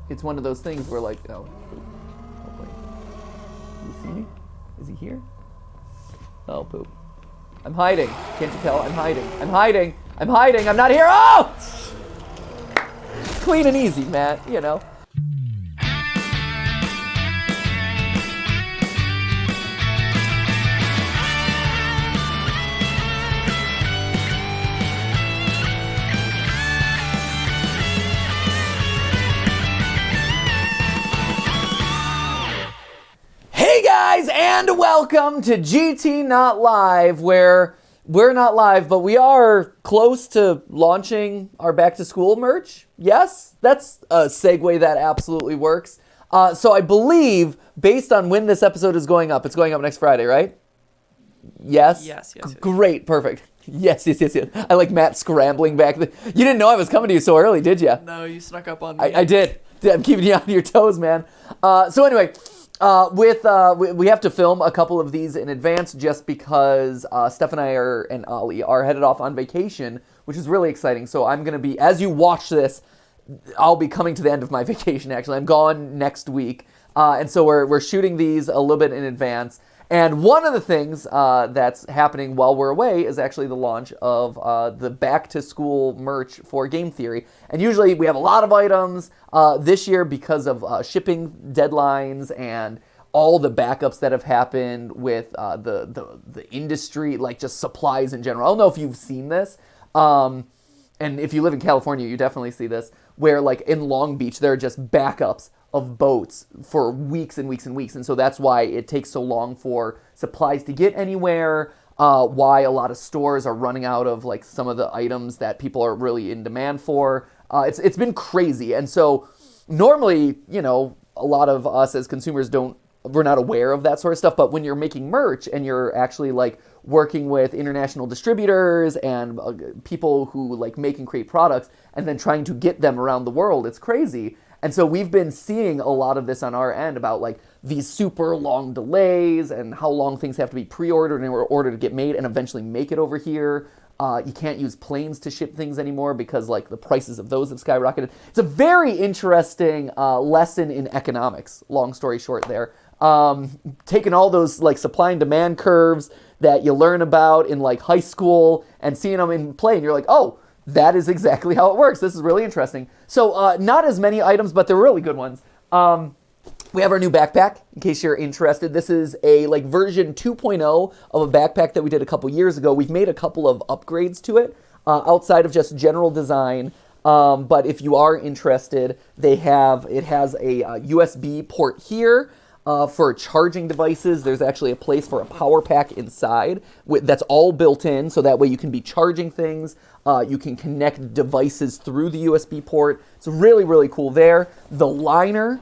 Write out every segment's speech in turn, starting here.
it's one of those things where like, oh wait, do you see me? Is he here? Oh, poop. I'm hiding. Can't you tell? I'm hiding. I'm hiding. I'm hiding. I'm not here. Oh! Clean and easy, Matt, you know. Hey guys, and welcome to GT Not Live, where we're not live, but we are close to launching our back to school merch. Yes, that's a segue that absolutely works. So I believe, based on when this episode is going up, it's going up next Friday, right? Yes? Yes. Great, perfect. Yes. I like Matt scrambling back. You didn't know I was coming to you so early, did you? No, you snuck up on me. I did. I'm keeping you on your toes, man. So anyway, we have to film a couple of these in advance just because Steph and I and Ollie are headed off on vacation, which is really exciting. So I'm going to be, as you watch this, I'll be coming to the end of my vacation, actually. I'm gone next week. And so we're shooting these a little bit in advance. And one of the things that's happening while we're away is actually the launch of the back-to-school merch for Game Theory. And usually we have a lot of items this year because of shipping deadlines and all the backups that have happened with the industry, like just supplies in general. I don't know if you've seen this. And if you live in California, you definitely see this, where like in Long Beach, there are just backups of boats for weeks and weeks and weeks. And so that's why it takes so long for supplies to get anywhere, why a lot of stores are running out of like some of the items that people are really in demand for. It's been crazy. And so normally, you know, a lot of us as consumers we're not aware of that sort of stuff. But when you're making merch and you're actually like working with international distributors and people who like make and create products and then trying to get them around the world, it's crazy. And so we've been seeing a lot of this on our end about like these super long delays and how long things have to be pre-ordered in order to get made and eventually make it over here. You can't use planes to ship things anymore because like the prices of those have skyrocketed. It's a very interesting lesson in economics, long story short there. Taking all those like supply and demand curves that you learn about in like high school and seeing them in play and you're like, oh, that is exactly how it works. This is really interesting. So not as many items, but they're really good ones. We have our new backpack, in case you're interested. This is a like version 2.0 of a backpack that we did a couple years ago. We've made a couple of upgrades to it outside of just general design. But if you are interested, it has a USB port here. For charging devices, there's actually a place for a power pack inside that's all built in, so that way you can be charging things. You can connect devices through the USB port. It's really, really cool there. The liner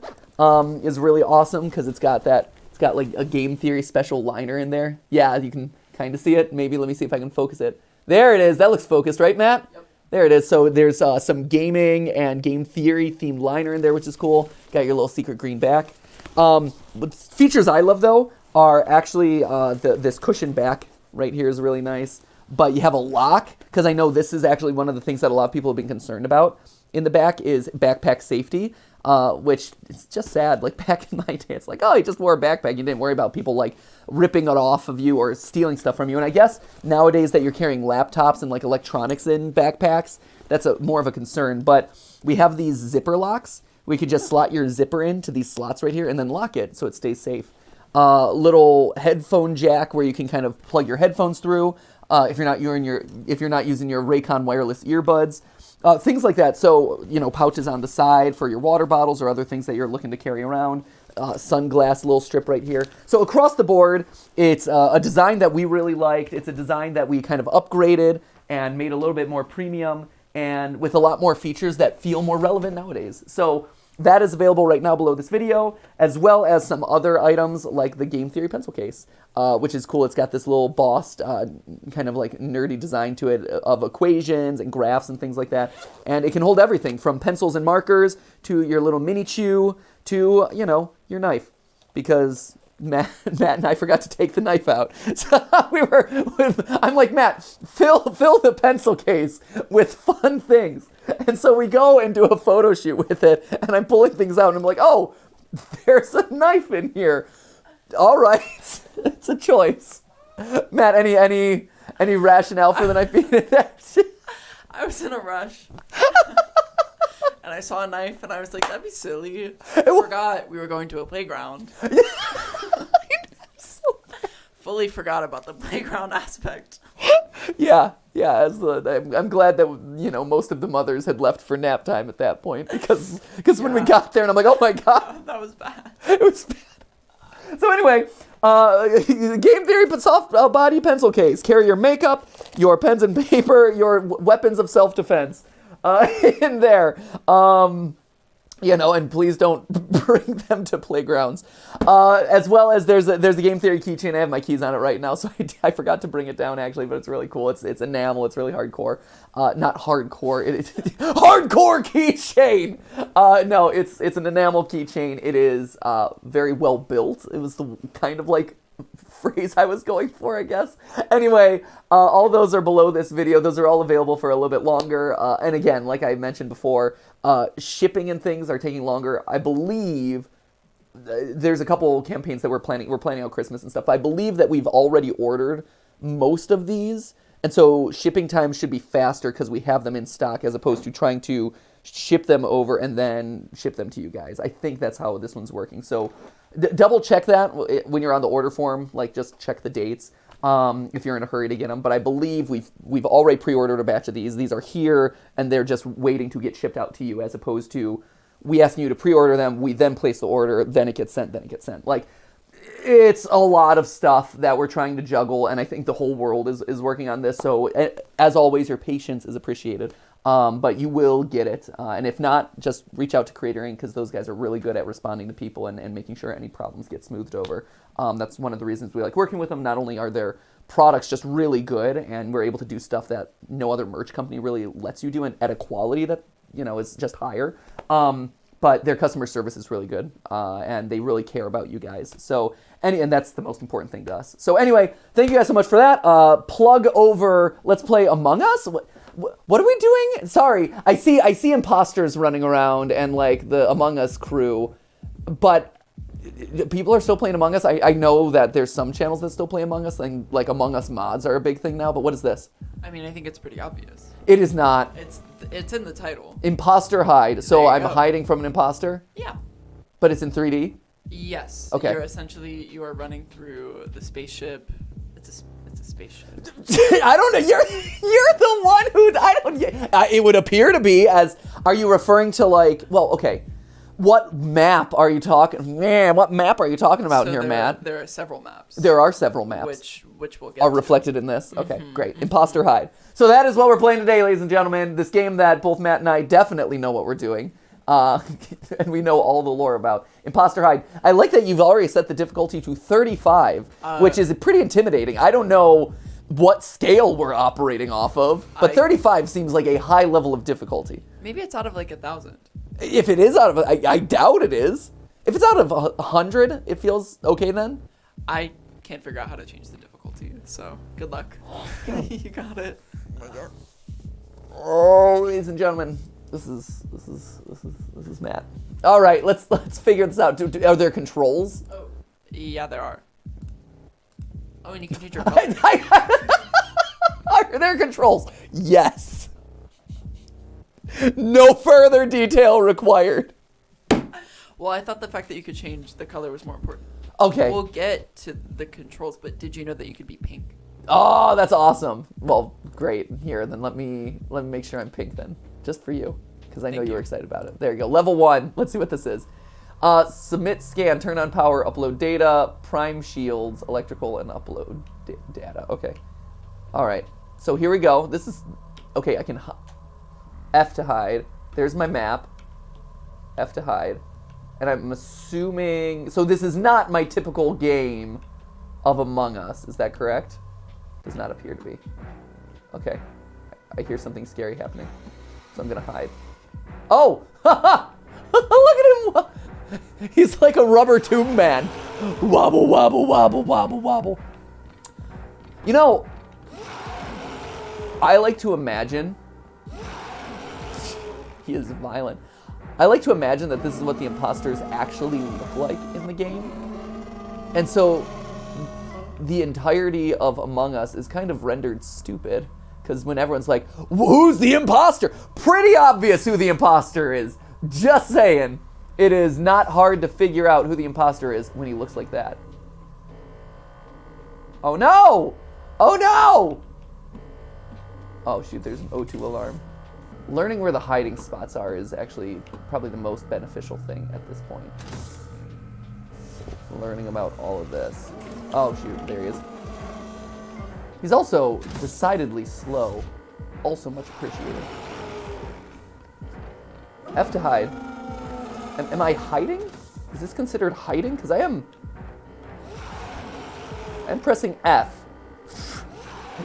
is really awesome because it's got like a Game Theory special liner in there. Yeah, you can kind of see it. Maybe let me see if I can focus it. There it is. That looks focused, right, Matt? Yep. There it is. So there's some gaming and Game Theory themed liner in there, which is cool. Got your little secret green back. Features I love, though, are actually this cushion back right here is really nice. But you have a lock, because I know this is actually one of the things that a lot of people have been concerned about in the back is backpack safety, which is just sad. Like back in my day, it's like, oh, you just wore a backpack. You didn't worry about people like ripping it off of you or stealing stuff from you. And I guess nowadays that you're carrying laptops and like electronics in backpacks, that's more of a concern. But we have these zipper locks. We could just slot your zipper into these slots right here and then lock it so it stays safe. Little headphone jack where you can kind of plug your headphones through if you're not using your Raycon wireless earbuds, things like that. So pouches on the side for your water bottles or other things that you're looking to carry around. Sunglass little strip right here. So across the board, it's a design that we really liked. It's a design that we kind of upgraded and made a little bit more premium and with a lot more features that feel more relevant nowadays. So that is available right now below this video, as well as some other items like the Game Theory pencil case, which is cool. It's got this little bossed, kind of like nerdy design to it of equations and graphs and things like that. And it can hold everything from pencils and markers to your little mini chew to, your knife. Because Matt and I forgot to take the knife out. So I'm like, Matt, fill the pencil case with fun things. And so we go and do a photo shoot with it, and I'm pulling things out, and I'm like, oh, there's a knife in here. All right, it's a choice. Matt, any rationale for the knife being in there? I was in a rush. And I saw a knife, and I was like, that'd be silly. I forgot we were going to a playground. Fully forgot about the playground aspect. Yeah. I'm glad that, most of the mothers had left for nap time at that point, because when we got there, and I'm like, oh my God. That was bad. It was bad. So anyway, game theory, but soft body pencil case. Carry your makeup, your pens and paper, your weapons of self-defense in there. And please don't bring them to playgrounds. As well as there's a game theory keychain. I have my keys on it right now, so I forgot to bring it down actually, but it's really cool. It's enamel. It's really hardcore. Not hardcore. It's hardcore keychain. No, it's an enamel keychain. It is very well built. It was the kind of like phrase I was going for, I guess. Anyway, all those are below this video. Those are all available for a little bit longer. And again, like I mentioned before, shipping and things are taking longer. I believe there's a couple campaigns that we're planning out Christmas and stuff. I believe that we've already ordered most of these, and so shipping times should be faster because we have them in stock as opposed to trying to ship them over and then ship them to you guys. I think that's how this one's working. So double check that when you're on the order form. Like, just check the dates if you're in a hurry to get them. But I believe we've already pre-ordered a batch of these. These are here, and they're just waiting to get shipped out to you, as opposed to we asking you to pre-order them, we then place the order, then it gets sent. Like, it's a lot of stuff that we're trying to juggle, and I think the whole world is working on this. So, as always, your patience is appreciated. But you will get it. And if not, just reach out to Creator Inc. because those guys are really good at responding to people and making sure any problems get smoothed over. That's one of the reasons we like working with them. Not only are their products just really good, and we're able to do stuff that no other merch company really lets you do, and at a quality that, is just higher. But their customer service is really good, and they really care about you guys. So, and that's the most important thing to us. So anyway, thank you guys so much for that. Plug over, let's play Among Us. What are we doing? Sorry, I see imposters running around and like the Among Us crew, but people are still playing Among Us. I know that there's some channels that still play Among Us, and like Among Us mods are a big thing now. But what is this? I mean, I think it's pretty obvious. It is not. It's in the title. Impostor Hide. So I'm hiding from an imposter? Yeah. But it's in 3D? Yes. Okay. You are running through the spaceship. It's a spaceship. I don't know. You're the one who I don't. It would appear to be as. Are you referring to like? Well, okay. What map are you talking? Man, what map are you talking about here, Matt? There are several maps. There are several maps. Which will get are reflected in this. Okay, great. Impostor Hide. So that is what we're playing today, ladies and gentlemen. This game that both Matt and I definitely know what we're doing. And we know all the lore about Impostor Hide. I like that you've already set the difficulty to 35, which is pretty intimidating. I don't know what scale we're operating off of, but 35 seems like a high level of difficulty. Maybe it's out of like 1,000. If it is out of, I doubt it is. If it's out of 100, it feels okay then? I can't figure out how to change the difficulty, so good luck. You got it. Oh, ladies and gentlemen. This is Matt. All right, let's figure this out. Are there controls? Oh, yeah, there are. Oh, and you can change your color. Are there controls? Yes. No further detail required. Well, I thought the fact that you could change the color was more important. Okay. We'll get to the controls, but did you know that you could be pink? Oh, that's awesome. Well, great. Here, then let me make sure I'm pink then. Just for you, because I know you were excited about it. There you go. Level 1. Let's see what this is. Submit scan, turn on power, upload data, prime shields, electrical, and upload data. Okay. All right. So here we go. This is, okay, I can F to hide. There's my map. F to hide. And I'm assuming, so this is not my typical game of Among Us. Is that correct? Does not appear to be. Okay. I hear something scary happening. So I'm gonna hide. Oh! Look at him! He's like a rubber tube man. Wobble, wobble, wobble, wobble, wobble. You know, I like to imagine... He is violent. I like to imagine that this is what the imposters actually look like in the game. And so the entirety of Among Us is kind of rendered stupid. Because when everyone's like, who's the imposter? Pretty obvious who the imposter is. Just saying. It is not hard to figure out who the imposter is when he looks like that. Oh no! Oh no! Oh shoot, there's an O2 alarm. Learning where the hiding spots are is actually probably the most beneficial thing at this point. Learning about all of this. Oh shoot, there he is. He's also decidedly slow. Also much appreciated. F to hide. Am I hiding? Is this considered hiding? Because I'm pressing F.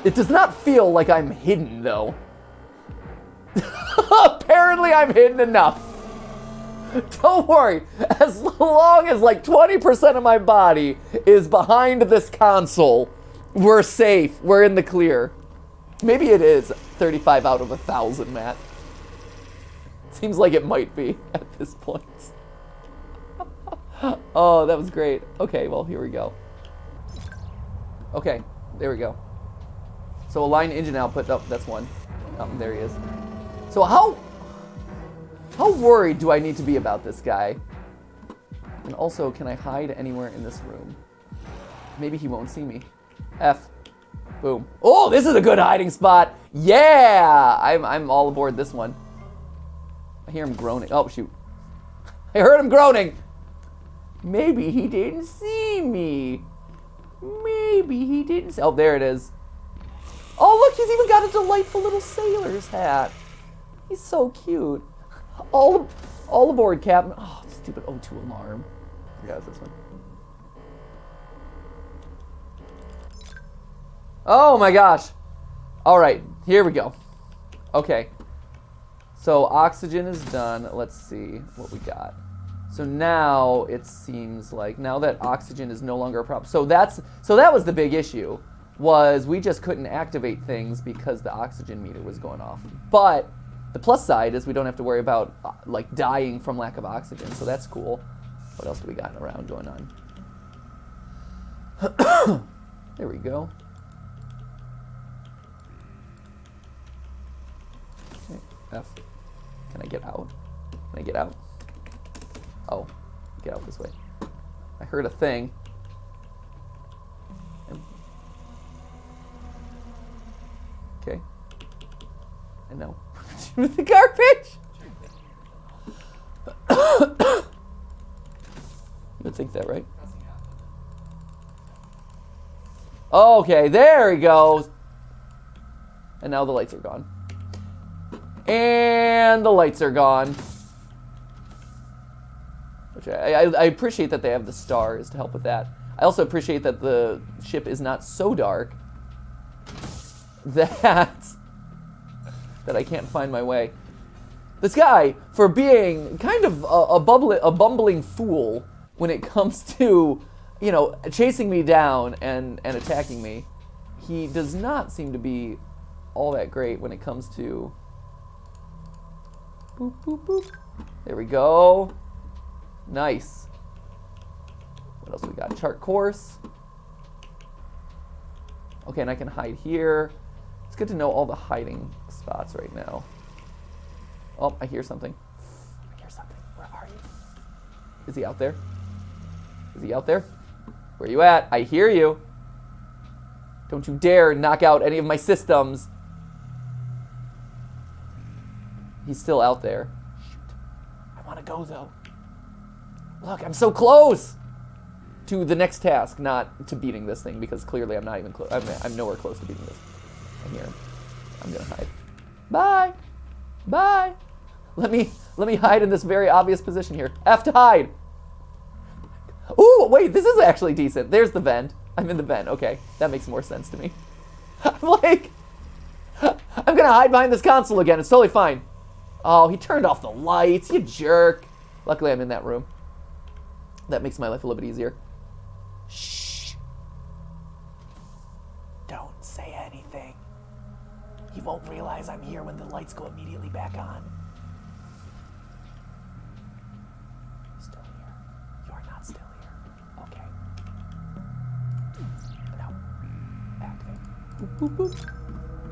It does not feel like I'm hidden though. Apparently I'm hidden enough. Don't worry, as long as like 20% of my body is behind this console, we're safe, we're in the clear. Maybe it is 35 out of 1,000, Matt. Seems like it might be at this point. Oh, that was great. Okay, well, here we go. Okay, there we go. So align engine output, oh, that's one. Oh, there he is. So how worried do I need to be about this guy? And also, can I hide anywhere in this room? Maybe he won't see me. F. Boom. Oh, this is a good hiding spot. Yeah! I'm all aboard this one. I hear him groaning. Oh, shoot. I heard him groaning. Maybe he didn't see me. Maybe he didn't see... Oh, there it is. Oh, look, he's even got a delightful little sailor's hat. He's so cute. All aboard, Captain. Oh, stupid O2 alarm. Yeah, it's this one. Oh my gosh. All right, here we go. Okay. So oxygen is done. Let's see what we got. So now it seems like now that oxygen is no longer a problem. So that was the big issue, was we just couldn't activate things because the oxygen meter was going off. But the plus side is we don't have to worry about like dying from lack of oxygen. So that's cool. What else do we got around going on? There we go. Okay, F. Can I get out? Can I get out? Oh, get out this way. I heard a thing. Okay. And now, with the garbage. You would think that, right? Okay, there he goes. And now the lights are gone. And the lights are gone. Which I appreciate that they have the stars to help with that. I also appreciate that the ship is not so dark that I can't find my way. This guy, for being kind of a bumbling fool when it comes to, you know, chasing me down and attacking me, he does not seem to be all that great when it comes to... Boop, boop, boop. There we go. Nice. What else we got? Chart course. Okay, and I can hide here. It's good to know all the hiding spots right now. Oh, I hear something. I hear something. Where are you? Is he out there? Is he out there? Where are you at? I hear you. Don't you dare knock out any of my systems. He's still out there. Shoot. I want to go, though. Look, I'm so close to the next task, not to beating this thing, because clearly I'm not even close. I'm nowhere close to beating this. I hear him. I'm gonna hide. Bye. Bye. Let me hide in this very obvious position here. F to hide. Ooh, wait, this is actually decent. There's the vent. I'm in the vent. Okay, that makes more sense to me. I'm like, I'm gonna hide behind this console again. It's totally fine. Oh, he turned off the lights, you jerk. Luckily, I'm in that room. That makes my life a little bit easier. Shh. Don't say anything. He won't realize I'm here when the lights go immediately back on. Still here. You're not still here. Okay. Now, activate. Boop, boop, boop.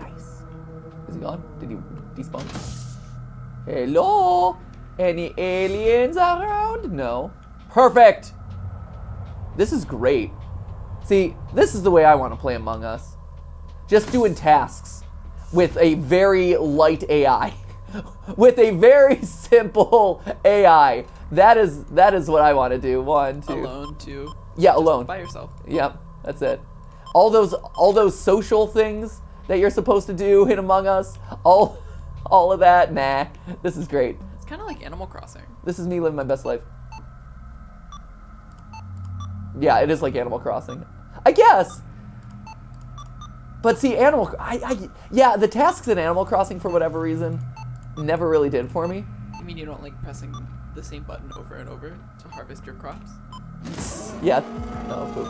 Nice. Is he gone? Did he despawn? Hello? Any aliens around? No. Perfect! This is great. See, this is the way I want to play Among Us. Just doing tasks with a very light AI. With a very simple AI. That is what I want to do. 1, 2. Alone, too. Yeah, alone. By yourself. Yep, that's it. All those social things that you're supposed to do in Among Us, all of that, nah. This is great. It's kind of like Animal Crossing. This is me living my best life. Yeah, it is like Animal Crossing, I guess. But see, yeah, the tasks in Animal Crossing, for whatever reason, never really did for me. You mean you don't like pressing the same button over and over to harvest your crops? Yeah. No, poop.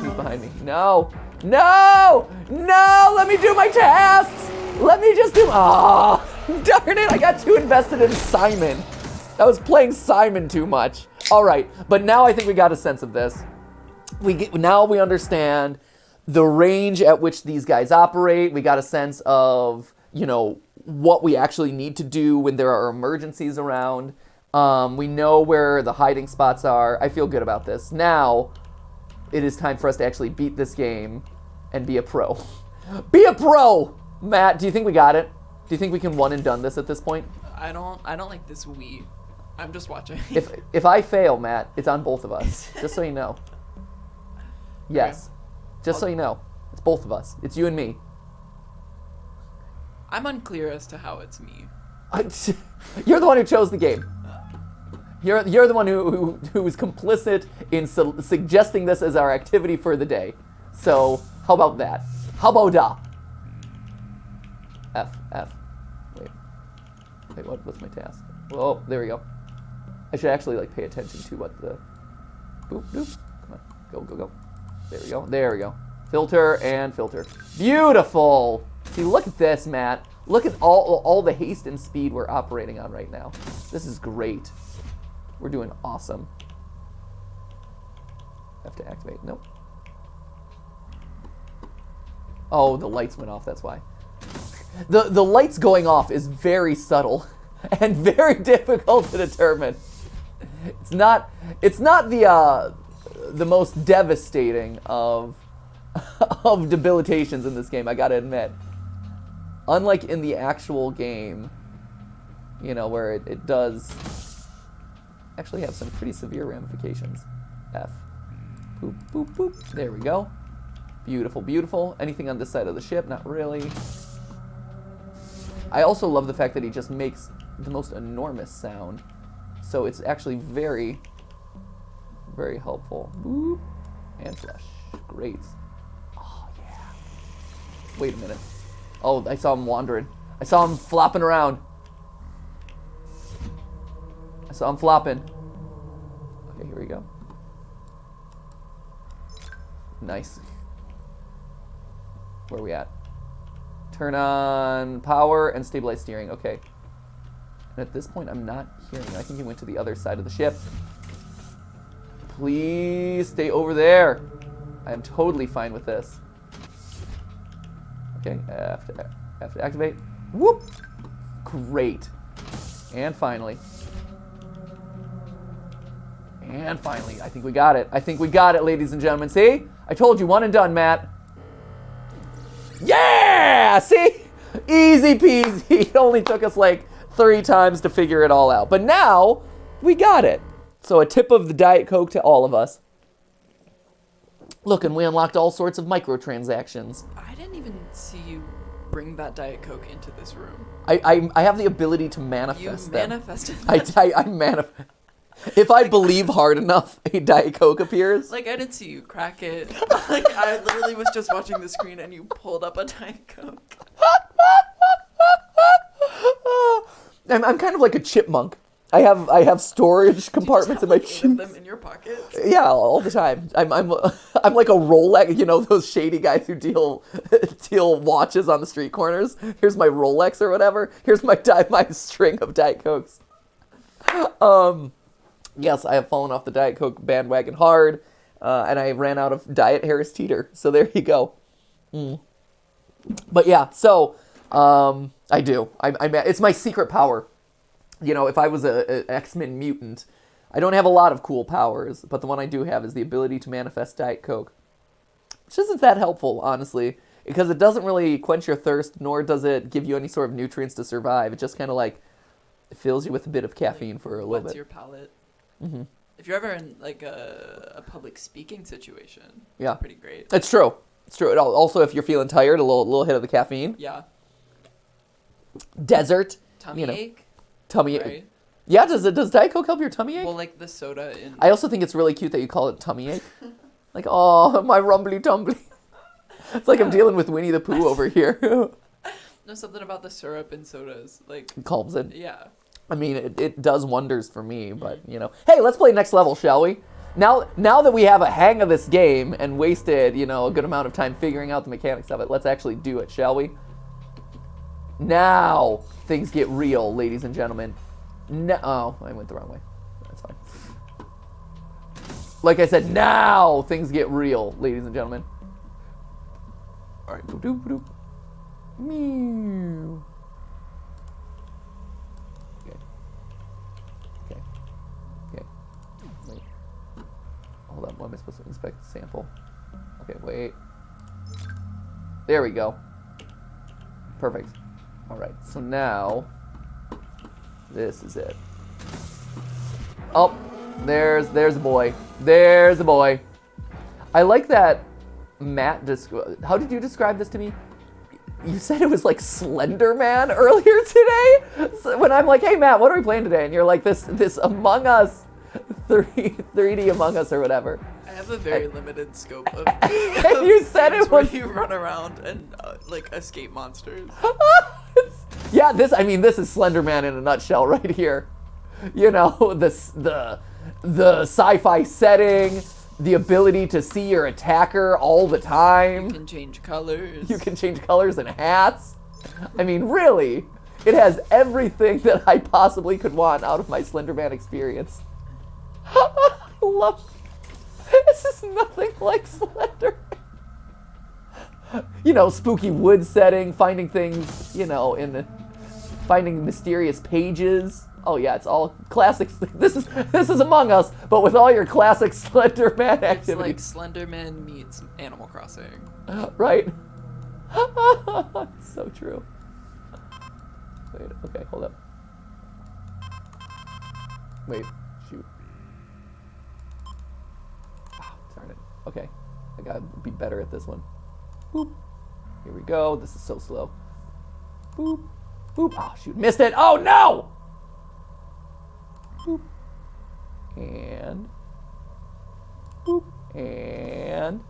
Who's behind me? No! No! No! Let me do my tasks! Let me just do... Ah! Darn it! I got too invested in Simon. I was playing Simon too much. All right, but now I think we got a sense of this. Now we understand the range at which these guys operate. We got a sense of, what we actually need to do when there are emergencies around. We know where the hiding spots are. I feel good about this. Now, it is time for us to actually beat this game and be a pro. Be a pro! Matt, do you think we got it? Do you think we can one and done this at this point? I don't like this we. I'm just watching. If I fail, Matt, it's on both of us. Just so you know. Yes. Okay. Just so you know. It's both of us. It's you and me. I'm unclear as to how it's me. You're the one who chose the game. You're the one who is complicit in suggesting this as our activity for the day. So, how about that? How about da? F. Wait, what's my task? Oh, there we go. I should actually pay attention to what the... Boop, boop. Come on. Go. There we go. Filter and filter. Beautiful! See, look at this, Matt. Look at all the haste and speed we're operating on right now. This is great. We're doing awesome. Have to activate. Nope. Oh, the lights went off, that's why. The lights going off is very subtle and very difficult to determine. It's not the most devastating of debilitations in this game, I gotta admit. Unlike in the actual game, where it does actually have some pretty severe ramifications. F. Boop, boop, boop. There we go. Beautiful, beautiful. Anything on this side of the ship? Not really. I also love the fact that he just makes the most enormous sound. So it's actually very, very helpful. Boop. And flush. Great. Oh, yeah. Wait a minute. Oh, I saw him wandering. I saw him flopping around. I saw him flopping. Okay, here we go. Nice. Where are we at? Turn on power and stabilize steering. Okay. And at this point, I'm not hearing. I think he went to the other side of the ship. Please stay over there. I am totally fine with this. Okay, I have to activate. Whoop! Great. And finally. I think we got it. Ladies and gentlemen. See? I told you, one and done, Matt. Yeah! See? Easy peasy. It only took us 3 times to figure it all out. But now, we got it. So a tip of the Diet Coke to all of us. Look, and we unlocked all sorts of microtransactions. I didn't even see you bring that Diet Coke into this room. I have the ability to manifest them. You manifested them. I manifest. If I believe hard enough, a Diet Coke appears. I didn't see you crack it. I literally was just watching the screen and you pulled up a Diet Coke. I'm kind of like a chipmunk. I have storage compartments in my Like 8 of shoes. them in your pockets. Yeah, all the time. I'm like a Rolex. You know those shady guys who deal watches on the street corners. Here's my Rolex or whatever. Here's my string of Diet Cokes. Yes, I have fallen off the Diet Coke bandwagon hard, and I ran out of Diet Harris Teeter. So there you go. But yeah, so I do. It's my secret power. You know, if I was a X-Men mutant, I don't have a lot of cool powers, but the one I do have is the ability to manifest Diet Coke. Which isn't that helpful, honestly, because it doesn't really quench your thirst, nor does it give you any sort of nutrients to survive. It just kind of like fills you with a bit of caffeine for a little bit. What's your palate? Mm-hmm. If you're ever in like a public speaking situation, yeah, it's pretty great. It's true. It's true. Also, if you're feeling tired, a little hit of the caffeine. Yeah. Desert. Tummy ache. Tummy right? ache. Yeah, does Diet Coke help your tummy ache? Well, like the soda in... I also think it's really cute that you call it tummy ache. Like, oh, my rumbly tumbly. It's like I'm dealing with Winnie the Pooh over here. No, something about the syrup in sodas. Like... Calms it. Yeah. I mean, it does wonders for me, but, you know. Hey, let's play next level, shall we? Now that we have a hang of this game and wasted, you know, a good amount of time figuring out the mechanics of it, let's actually do it, shall we? Now things get real, ladies and gentlemen. Oh, I went the wrong way. That's fine. Like I said, now things get real, ladies and gentlemen. All right. Boop. Meow. Okay. Wait. Hold on. What am I supposed to inspect the sample? Okay, wait. There we go. Perfect. All right. So now, this is it. Oh, there's a boy. There's a boy. I like that Matt, how did you describe this to me? You said it was like Slender Man earlier today? So when I'm like, hey Matt, what are we playing today? And you're like, this Among Us, 3D Among Us or whatever. I have a very limited scope of and you said it was... where you run around and like escape monsters. Yeah, this is Slender Man in a nutshell right here. You know, the sci-fi setting, the ability to see your attacker all the time. You can change colors. You can change colors and hats. I mean, really, it has everything that I possibly could want out of my Slender Man experience. I love this is nothing like Slender. You know, spooky wood setting, finding things, you know, finding mysterious pages. Oh yeah, it's all classics. This is Among Us, but with all your classic Slender Man activities. It's like Slender Man meets Animal Crossing. Right? So true. Wait, okay, hold up. Wait, shoot. Oh, darn it. Okay, I gotta be better at this one. Boop. Here we go. This is so slow. Boop. Boop. Oh, shoot. Missed it. Oh, no! Boop. And. Boop. And.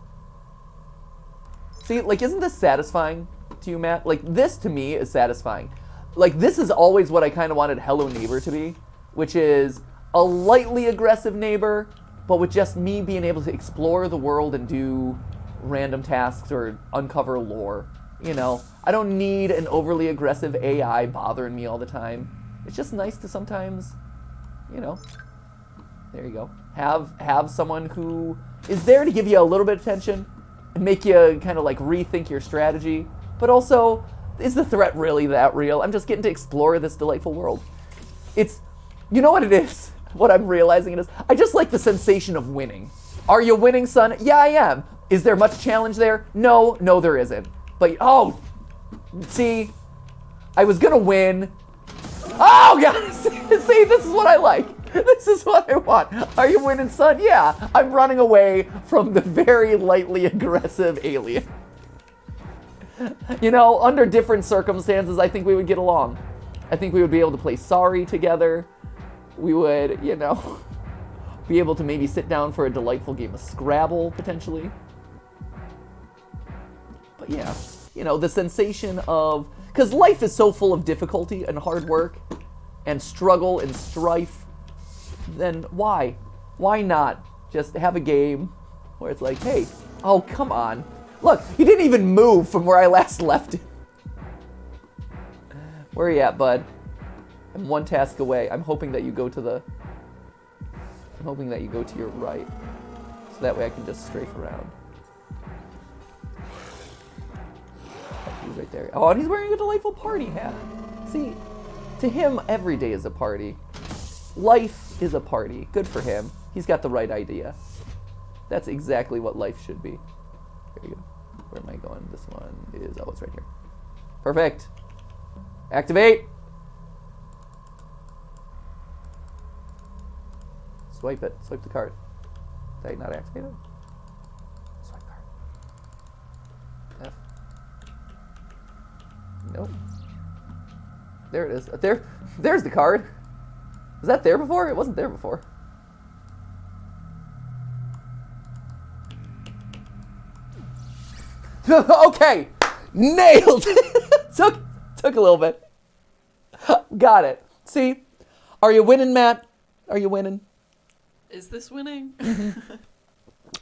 See, like, isn't this satisfying to you, Matt? Like, this to me is satisfying. Like, this is always what I kind of wanted Hello Neighbor to be, which is a lightly aggressive neighbor, but with just me being able to explore the world and do random tasks or uncover lore. You know, I don't need an overly aggressive AI bothering me all the time. It's just nice to sometimes, you know, there you go. Have someone who is there to give you a little bit of attention and make you kind of like rethink your strategy, but also, is the threat really that real? I'm just getting to explore this delightful world. It's, you know what it is? What I'm realizing it is, I just like the sensation of winning. Are you winning, son? Yeah, I am. Is there much challenge there? No, there isn't. But, oh, see, I was gonna win. Oh, God, see, this is what I like. This is what I want. Are you winning, son? Yeah, I'm running away from the very lightly aggressive alien. You know, under different circumstances, I think we would get along. I think we would be able to play Sorry together. We would, you know, be able to maybe sit down for a delightful game of Scrabble, potentially. But yeah, you know, the sensation of, because life is so full of difficulty and hard work, and struggle and strife, then why? Why not just have a game where it's like, hey, oh, come on. Look, he didn't even move from where I last left him. Where are you at, bud? I'm one task away. I'm hoping that you go to your right. So that way I can just strafe around. He's right there. Oh, and he's wearing a delightful party hat. See, to him, every day is a party. Life is a party. Good for him. He's got the right idea. That's exactly what life should be. There you go. Where am I going? This one is, oh, it's right here. Perfect. Activate. Swipe it. Swipe the card. Did I not activate it? Swipe card. F. Nope. There it is. There's the card. Was that there before? It wasn't there before. Okay, nailed it. took a little bit. Got it. See, are you winning, Matt? Are you winning? Is this winning?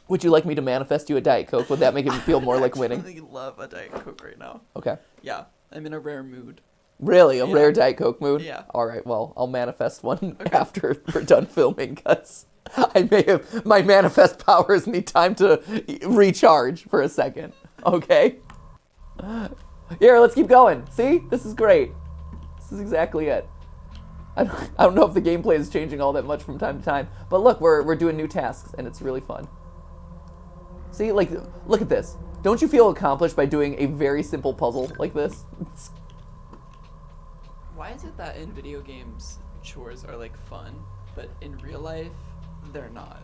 Would you like me to manifest you a Diet Coke? Would that make it feel more like winning? I actually love a Diet Coke right now. Okay. Yeah, I'm in a rare mood. Really, a rare Diet Coke mood? Yeah. All right. Well, I'll manifest one after we're done filming, because my manifest powers need time to recharge for a second. Okay. Here, let's keep going. See, this is great. This is exactly it. I don't know if the gameplay is changing all that much from time to time, but look, we're doing new tasks and it's really fun. See, like, look at this. Don't you feel accomplished by doing a very simple puzzle like this? Why is it that in video games chores are like fun, but in real life they're not?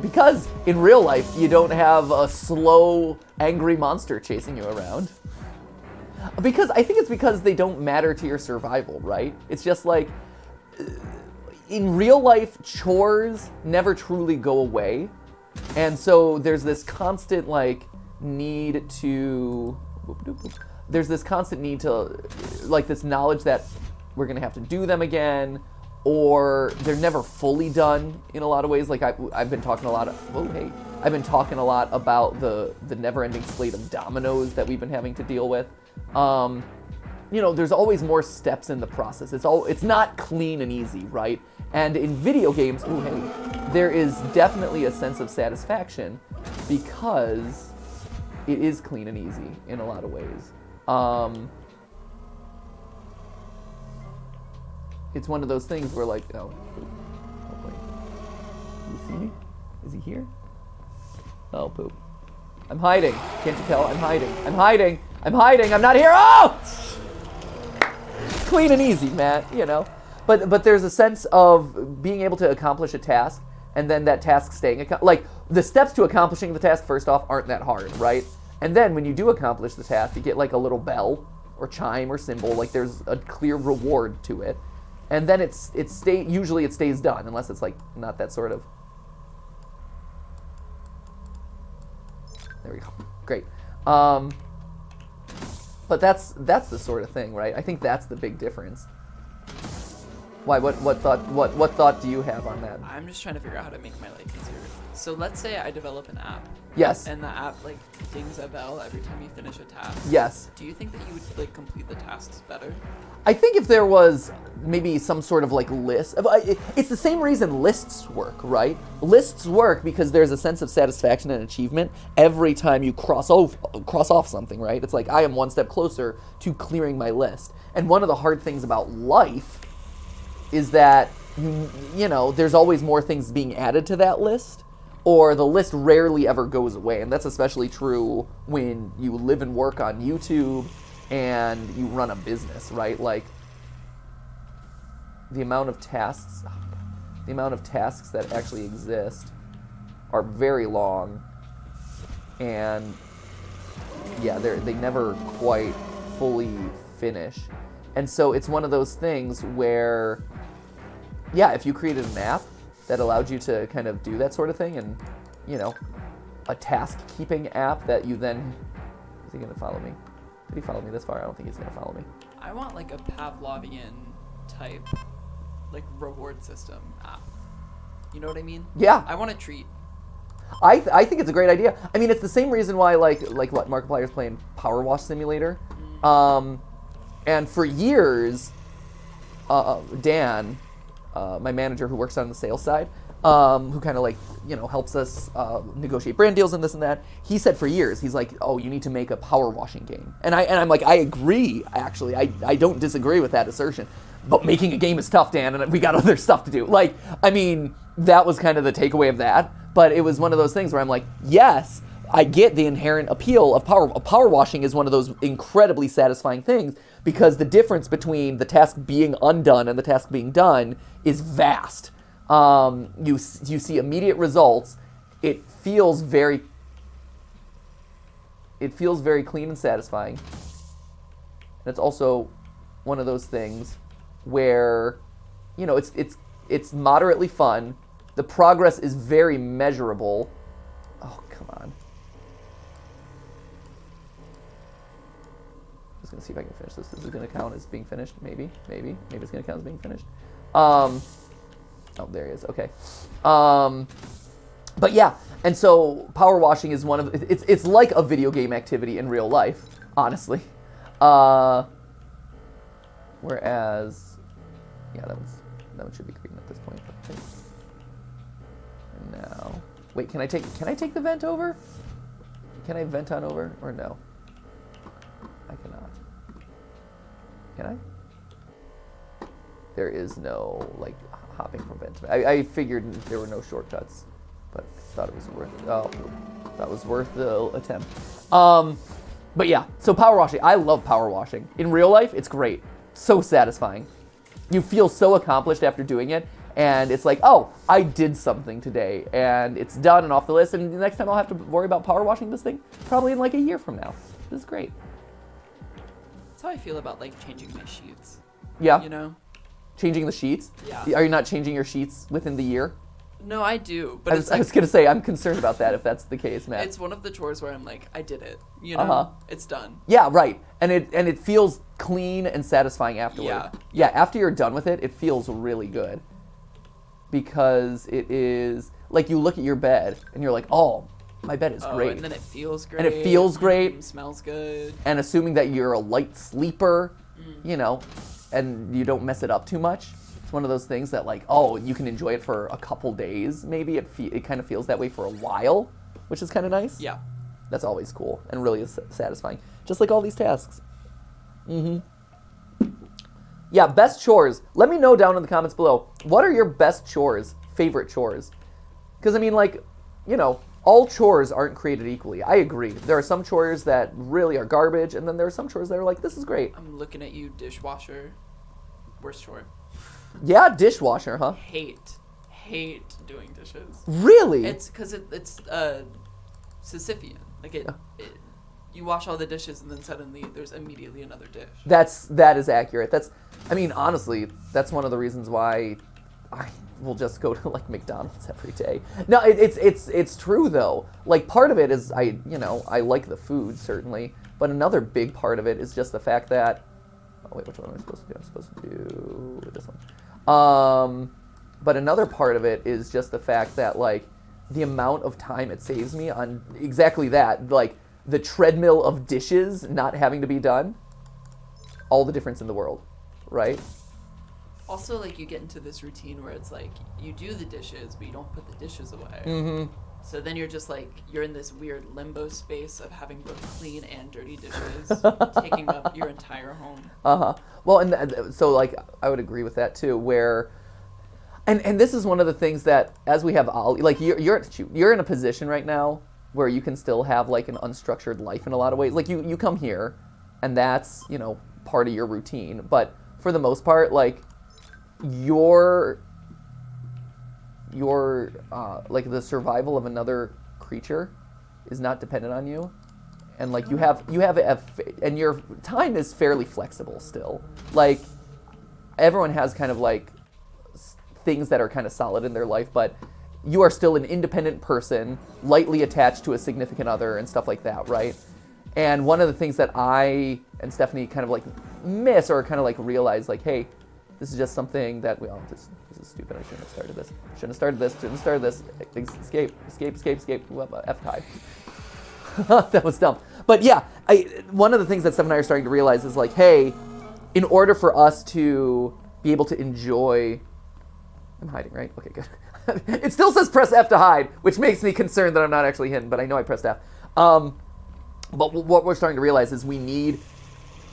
Because in real life you don't have a slow, angry monster chasing you around. Because I think it's because they don't matter to your survival, right? It's just like, in real life, chores never truly go away. And so there's this constant, like, need to, there's this constant need to, like, this knowledge that we're gonna have to do them again, or they're never fully done in a lot of ways. Like, I've been talking a lot I've been talking a lot about the never-ending slate of dominoes that we've been having to deal with. You know, there's always more steps in the process. It's not clean and easy, right? And in video games, there is definitely a sense of satisfaction because it is clean and easy in a lot of ways. It's one of those things where, like, oh wait, you see me? Is he here? Oh, poop. I'm hiding. Can't you tell? I'm hiding. I'm hiding. I'm hiding. I'm not here. Oh! It's clean and easy, Matt, you know. But there's a sense of being able to accomplish a task and then that task staying, like, the steps to accomplishing the task, first off, aren't that hard, right? And then when you do accomplish the task, you get, like, a little bell or chime or symbol, like there's a clear reward to it. And then usually it stays done, unless it's, like, not that sort of. There we go. Great. But that's the sort of thing, right? I think that's the big difference. Why? What thought do you have on that? I'm just trying to figure out how to make my life easier. So let's say I develop an app. Yes. And the app, like, dings a bell every time you finish a task. Yes. Do you think that you would, like, complete the tasks better? I think if there was maybe some sort of, like, list. It's the same reason lists work, right? Lists work because there's a sense of satisfaction and achievement every time you cross off something, right? It's like, I am one step closer to clearing my list. And one of the hard things about life is that, you know, there's always more things being added to that list, or the list rarely ever goes away. And that's especially true when you live and work on YouTube and you run a business, right? Like, the amount of tasks that actually exist are very long, and yeah, they never quite fully finish. And so it's one of those things where, yeah, if you created an app that allowed you to kind of do that sort of thing, and, you know, a task-keeping app that you then... Is he going to follow me? Did he follow me this far? I don't think he's going to follow me. I want like a Pavlovian type, like reward system app. You know what I mean? Yeah. I want a treat. I think it's a great idea. I mean, it's the same reason why like what Markiplier's playing Power Wash Simulator. And for years, Dan, my manager who works on the sales side, who kind of like, helps us negotiate brand deals and this and that, he said for years, he's like, oh, you need to make a power washing game. And I'm like, I agree, actually. I don't disagree with that assertion. But making a game is tough, Dan, and we got other stuff to do. Like, I mean, that was kind of the takeaway of that. But it was one of those things where I'm like, yes, I get the inherent appeal of power. Power washing is one of those incredibly satisfying things because the difference between the task being undone and the task being done is vast. You see immediate results. It feels very clean and satisfying. And it's also one of those things where, it's moderately fun. The progress is very measurable. Oh, come on. I'm just gonna see if I can finish this. Is it gonna count as being finished? Maybe it's gonna count as being finished. Oh, there he is. Okay. But yeah, and so power washing is one of it's like a video game activity in real life, honestly. Whereas, yeah, that one should be green at this point. Okay. And now, wait, can I take the vent over? Can I vent on over or no? I cannot. Can I? There is no like hopping from vent. I figured there were no shortcuts, but thought it was worth. That was worth the attempt. But yeah, so power washing. I love power washing. In real life, it's great. So satisfying. You feel so accomplished after doing it, and it's like, oh, I did something today, and it's done and off the list, and the next time I'll have to worry about power washing this thing, probably in like a year from now. This is great. That's how I feel about like changing my sheets. Yeah. Changing the sheets? Yeah. Are you not changing your sheets within the year? No, I do, but I was gonna say I'm concerned about that if that's the case, Matt. It's one of the chores where I'm like, I did it. It's done. Yeah, right. And it feels clean and satisfying afterward. Yeah. Yeah, after you're done with it, it feels really good. Because it is like you look at your bed and you're like, oh, my bed is great. And then it feels great. And it feels great. Smells good. And assuming that you're a light sleeper, and you don't mess it up too much. It's one of those things that like, oh, you can enjoy it for a couple days. Maybe it kind of feels that way for a while, which is kind of nice. Yeah. That's always cool and really satisfying. Just like all these tasks. Yeah, best chores. Let me know down in the comments below. What are your best chores, favorite chores? Because, I mean, like, all chores aren't created equally. I agree. There are some chores that really are garbage, and then there are some chores that are like, this is great. I'm looking at you, dishwasher. Worst chore. Yeah, dishwasher, huh? Hate doing dishes. Really? It's because it's Sisyphean. Like you wash all the dishes and then suddenly there's immediately another dish. That is accurate. Honestly, that's one of the reasons why I will just go to like McDonald's every day. No, it's true though. Like part of it is I like the food certainly, but another big part of it is just the fact that wait, which one am I supposed to do? I'm supposed to do this one. But another part of it is just the fact that like the amount of time it saves me on exactly that, like the treadmill of dishes not having to be done, all the difference in the world, right? Also, like you get into this routine where it's like you do the dishes, but you don't put the dishes away. So then you're just like, you're in this weird limbo space of having both clean and dirty dishes taking up your entire home. Well, and so like I would agree with that too, where and this is one of the things that as we have Ollie, like you're in a position right now where you can still have like an unstructured life in a lot of ways. Like you come here and that's, part of your routine, but for the most part, like your like the survival of another creature is not dependent on you, and like you have and your time is fairly flexible still. Like everyone has kind of like things that are kind of solid in their life, but you are still an independent person, lightly attached to a significant other and stuff like that, right? And one of the things that I and Stephanie kind of like miss or kind of like realize like, hey, this is just something that this is stupid. I shouldn't have started this. Shouldn't have started this. Escape. F hide. That was dumb. But yeah, one of the things that Steph and I are starting to realize is like, hey, in order for us to be able to enjoy, I'm hiding, right? Okay, good. It still says press F to hide, which makes me concerned that I'm not actually hidden, but I know I pressed F. But what we're starting to realize is we need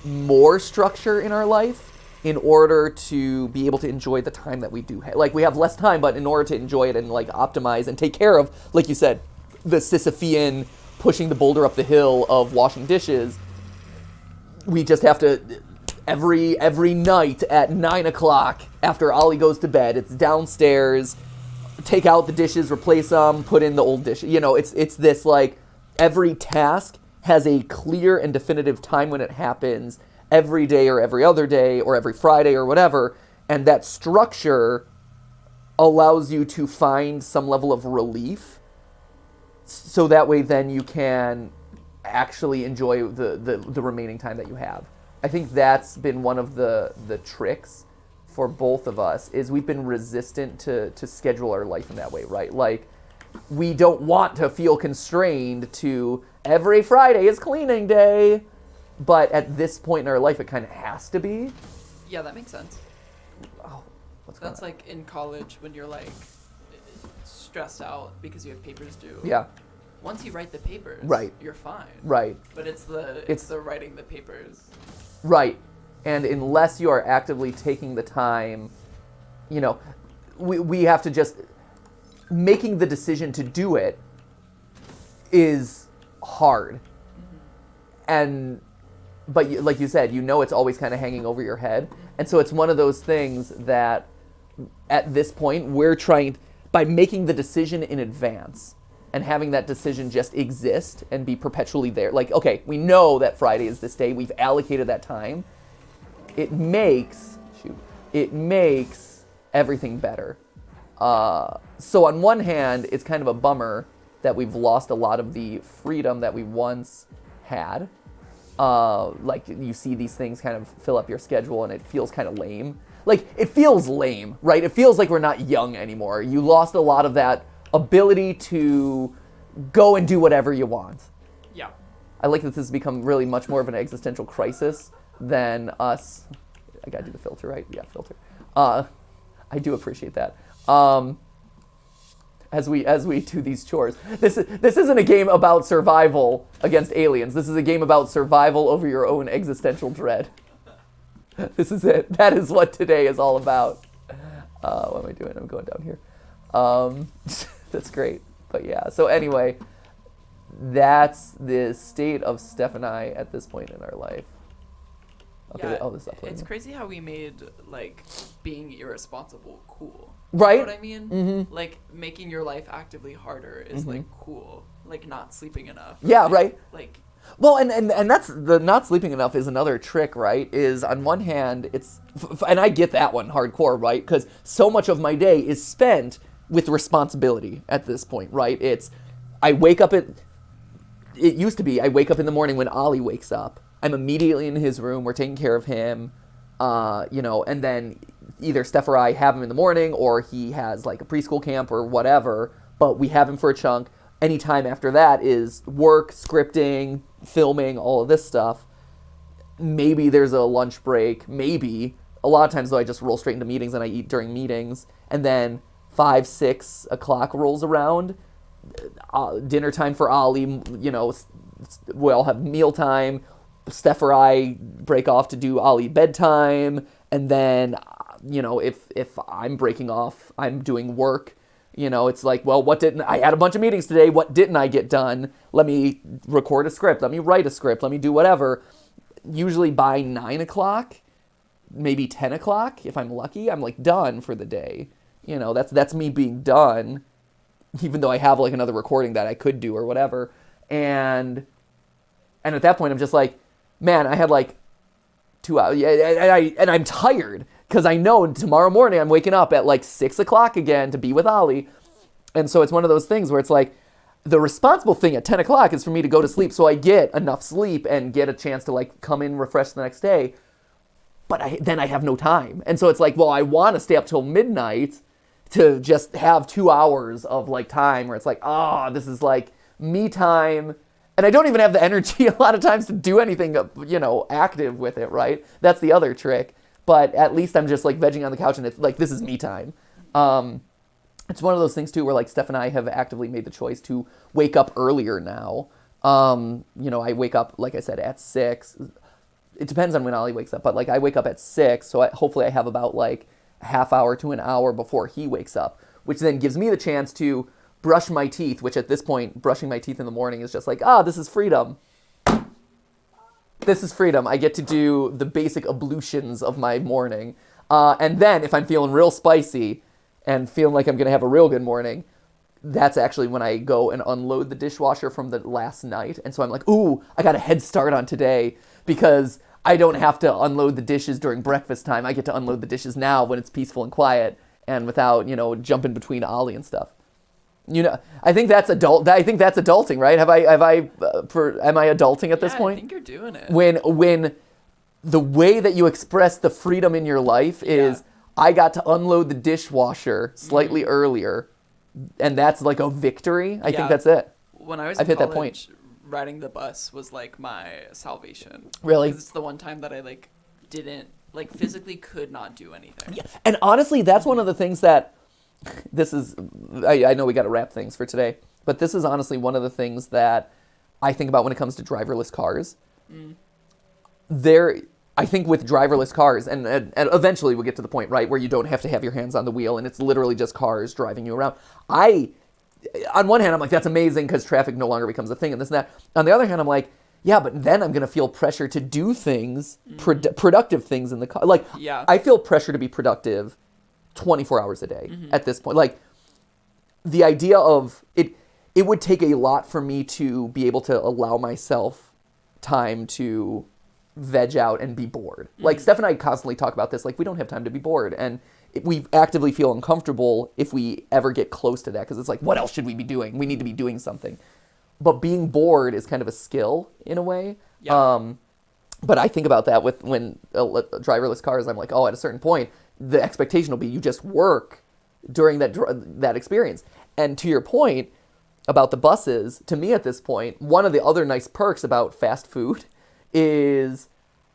more structure in our life in order to be able to enjoy the time that we do have. Like, we have less time, but in order to enjoy it and like optimize and take care of, like you said, the Sisyphean pushing the boulder up the hill of washing dishes, we just have to, every night at 9 o'clock after Ollie goes to bed, it's downstairs, take out the dishes, replace them, put in the old dishes. You know, it's this like, every task has a clear and definitive time when it happens, every day or every other day or every Friday or whatever, and that structure allows you to find some level of relief, so that way then you can actually enjoy the remaining time that you have. I think that's been one of the tricks for both of us, is we've been resistant to schedule our life in that way, right? Like, we don't want to feel constrained to every Friday is cleaning day, but at this point in our life, it kind of has to be. Yeah, that makes sense. Oh, what's going on? That's like in college when you're like stressed out because you have papers due. Yeah. Once you write the papers, right, you're fine. Right. But it's the writing the papers. Right. And unless you are actively taking the time, you know, we have to just, making the decision to do it is hard. Mm-hmm. But like you said, you know it's always kind of hanging over your head. And so it's one of those things that at this point we're trying, by making the decision in advance and having that decision just exist and be perpetually there. Like, okay, we know that Friday is this day. We've allocated that time. It makes everything better. So on one hand, it's kind of a bummer that we've lost a lot of the freedom that we once had. Like, you see these things kind of fill up your schedule and it feels kind of lame. Like, it feels lame, right? It feels like we're not young anymore. You lost a lot of that ability to go and do whatever you want. Yeah. I like that this has become really much more of an existential crisis than us. I gotta do the filter, right? Yeah, filter. I do appreciate that. As we do these chores. This isn't a game about survival against aliens. This is a game about survival over your own existential dread. This is it. That is what today is all about. What am I doing? I'm going down here. That's great. But yeah, so anyway, that's the state of Steph and I at this point in our life. Okay, yeah, this is uploading. It's crazy how we made, like, being irresponsible cool. Right? You know what I mean? Mm-hmm. Like, making your life actively harder is, like, cool. Like, not sleeping enough. Yeah, right? Like... Well, and that's, the not sleeping enough is another trick, right? Is, on one hand, it's... And I get that one hardcore, right? Because so much of my day is spent with responsibility at this point, right? It's... I wake up at... It used to be, I wake up in the morning when Ollie wakes up. I'm immediately in his room. We're taking care of him, you know, and then either Steph or I have him in the morning, or he has like a preschool camp or whatever, but we have him for a chunk. Any time after that is work, scripting, filming, all of this stuff. Maybe there's a lunch break, maybe. A lot of times, though, I just roll straight into meetings and I eat during meetings. And then 5, 6 o'clock rolls around, dinner time for Ollie, you know, we all have meal time. Steph or I break off to do Ollie bedtime, and then, you know, if I'm breaking off, I'm doing work. You know, it's like, well, I had a bunch of meetings today. What didn't I get done? Let me record a script. Let me write a script. Let me do whatever. Usually by 9 o'clock, maybe 10 o'clock, if I'm lucky, I'm like done for the day. You know, that's me being done, even though I have like another recording that I could do or whatever. And at that point, I'm just like, man, I had like 2 hours, and I'm tired because I know tomorrow morning I'm waking up at like 6 o'clock again to be with Ollie. And so it's one of those things where it's like, The responsible thing at 10 o'clock is for me to go to sleep so I get enough sleep and get a chance to like come in refreshed the next day. But then I have no time. And so it's like, well, I want to stay up till midnight to just have 2 hours of like time where it's like, this is like me time. And I don't even have the energy a lot of times to do anything, active with it, right? That's the other trick. But at least I'm just like vegging on the couch and it's like, this is me time. It's one of those things too where like Steph and I have actively made the choice to wake up earlier now. I wake up, like I said, at 6. It depends on when Ollie wakes up, but like I wake up at 6, so hopefully I have about like a half hour to an hour before he wakes up, which then gives me the chance to brush my teeth, which at this point, brushing my teeth in the morning is just like, this is freedom. This is freedom. I get to do the basic ablutions of my morning. And then if I'm feeling real spicy and feeling like I'm going to have a real good morning, that's actually when I go and unload the dishwasher from the last night. And so I'm like, ooh, I got a head start on today because I don't have to unload the dishes during breakfast time. I get to unload the dishes now when it's peaceful and quiet and without, jumping between Ollie and stuff. I think that's adulting, right? Am I adulting at this point? I think you're doing it. When the way that you express the freedom in your life is, I got to unload the dishwasher slightly earlier, and that's like a victory. I think that's it. When I was I've in hit that college, point. riding the bus was like my salvation. Really? 'Cause it's the one time that I like didn't like physically could not do anything. Yeah. And honestly, that's one of the things that this is. I know we got to wrap things for today, but this is honestly one of the things that I think about when it comes to driverless cars. I think with driverless cars, and eventually we'll get to the point, right, where you don't have to have your hands on the wheel and it's literally just cars driving you around. On one hand, I'm like, that's amazing because traffic no longer becomes a thing and this and that. On the other hand, I'm like, yeah, but then I'm going to feel pressure to do things, productive things in the car. Like, I feel pressure to be productive 24 hours a day at this point. Like, the idea of it would take a lot for me to be able to allow myself time to veg out and be bored. Like Steph and I constantly talk about this, like we don't have time to be bored, and we actively feel uncomfortable if we ever get close to that, because it's like, what else should we be doing? We need to be doing something. But being bored is kind of a skill in a way. But I think about that when driverless cars, I'm like, at a certain point the expectation will be you just work during that experience. And to your point about the buses, to me at this point, one of the other nice perks about fast food is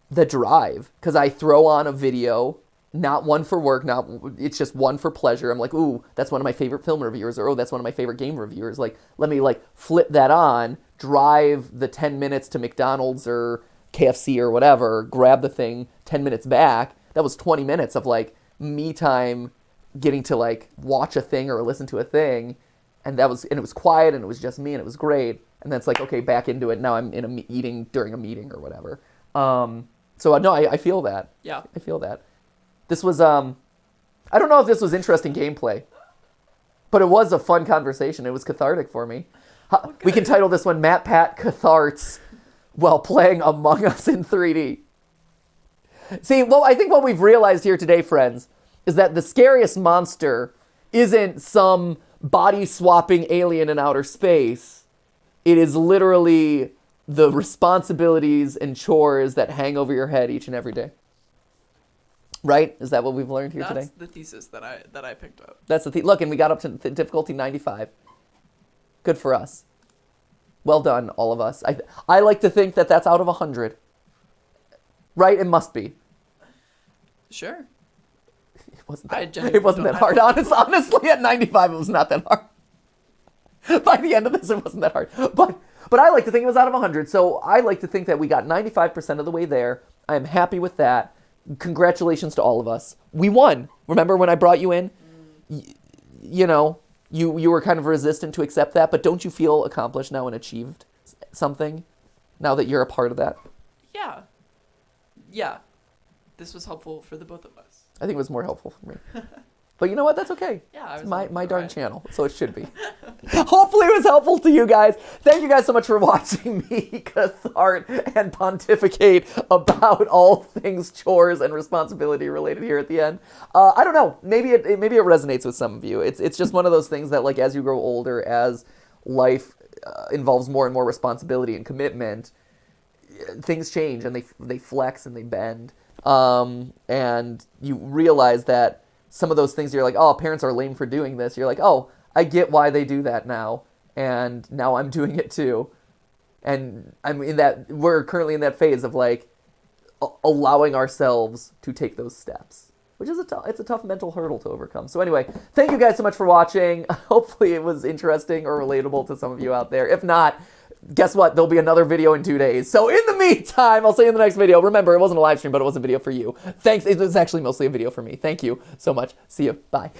the drive, because I throw on a video, not one for work, it's just one for pleasure. I'm like, ooh, that's one of my favorite film reviewers, or that's one of my favorite game reviewers. Like, let me flip that on, drive the 10 minutes to McDonald's or KFC or whatever, grab the thing, 10 minutes back. That was 20 minutes of me time, getting to watch a thing or listen to a thing, and it was quiet and it was just me and it was great. And then it's like, okay, back into it. Now I'm eating during a meeting or whatever. So no, I feel that. Yeah. I feel that. This was, I don't know if this was interesting gameplay, but it was a fun conversation. It was cathartic for me. Okay. We can title this one Matt Pat Catharts while playing Among Us in 3D. See, I think what we've realized here today, friends, is that the scariest monster isn't some body-swapping alien in outer space. It is literally the responsibilities and chores that hang over your head each and every day. Right? Is that what we've learned here today? That's the thesis that I picked up. That's the look, and we got up to difficulty 95. Good for us. Well done, all of us. I like to think that that's out of 100. Right? It must be. Sure. It wasn't that hard. Honestly, at 95, it was not that hard. By the end of this, it wasn't that hard. But I like to think it was out of 100. So I like to think that we got 95% of the way there. I am happy with that. Congratulations to all of us. We won. Remember when I brought you in? You were kind of resistant to accept that, but don't you feel accomplished now and achieved something now that you're a part of that? Yeah. Yeah. This was helpful for the both of us. I think it was more helpful for me. But you know what? That's okay. Yeah, it's my darn channel, so it should be. Hopefully it was helpful to you guys. Thank you guys so much for watching me cathart and pontificate about all things chores and responsibility related here at the end. I don't know. Maybe it resonates with some of you. It's just one of those things that as you grow older, as life involves more and more responsibility and commitment, things change and they flex and they bend. And you realize that some of those things you're like, oh, parents are lame for doing this. You're like, oh, I get why they do that now. And now I'm doing it too. And we're currently in that phase of like allowing ourselves to take those steps, which is it's a tough mental hurdle to overcome. So anyway, thank you guys so much for watching. Hopefully it was interesting or relatable to some of you out there. If not, guess what? There'll be another video in 2 days. So in the meantime, I'll see you in the next video. Remember, it wasn't a live stream, but it was a video for you. Thanks. It was actually mostly a video for me. Thank you so much. See you. Bye.